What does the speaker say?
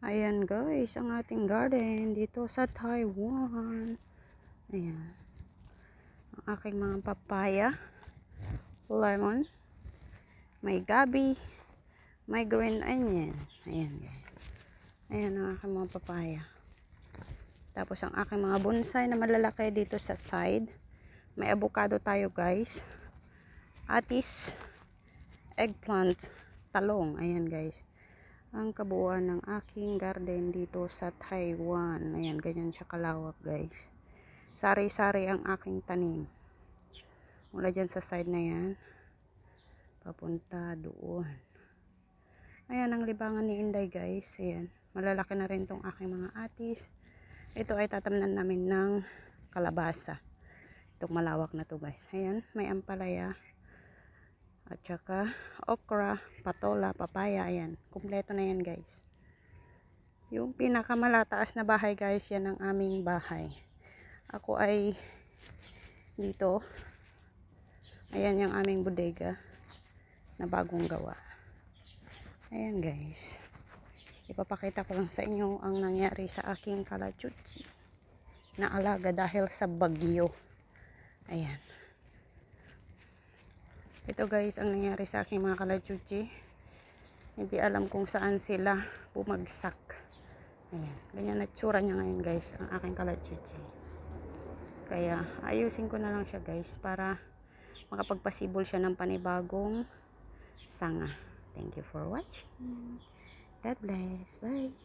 Ayan guys, ang ating garden dito sa Taiwan. Ayan. Ang aking mga papaya, lemon, may gabi, may green onion. Ayan guys. Ayan ang aking mga papaya. Tapos ang aking mga bonsai na malalaki dito sa side. May avocado tayo guys. Atis, eggplant, talong. Ayan guys. Ang kabuuan ng aking garden dito sa Taiwan. Ayan, ganyan siya kalawak guys. Sari-sari ang aking tanim. Mula dyan sa side na yan. Papunta doon. Ayan ang libangan ni Inday guys. Ayan, malalaki na rin tong aking mga atis. Ito ay tatamnan namin ng kalabasa. Itong malawak na to guys. Ayan, may ampalaya. At saka okra, patola, papaya, ayan. Kumpleto na yan guys. Yung pinakamalataas na bahay guys, yan ang aming bahay. Ako ay dito. Ayan yung aming bodega na bagong gawa. Ayan guys. Ipapakita ko lang sa inyo ang nangyari sa aking kalachuchi na alaga dahil sa bagyo. Ayan. Ito guys ang nangyari sa aking mga kalachuchi. Hindi alam kung saan sila bumagsak. Ayan. Ganyan na tsura niya ngayon guys ang aking kalachuchi. Kaya ayusin ko na lang siya guys para makapagpasibol siya ng panibagong sanga. Thank you for watching. God bless. Bye.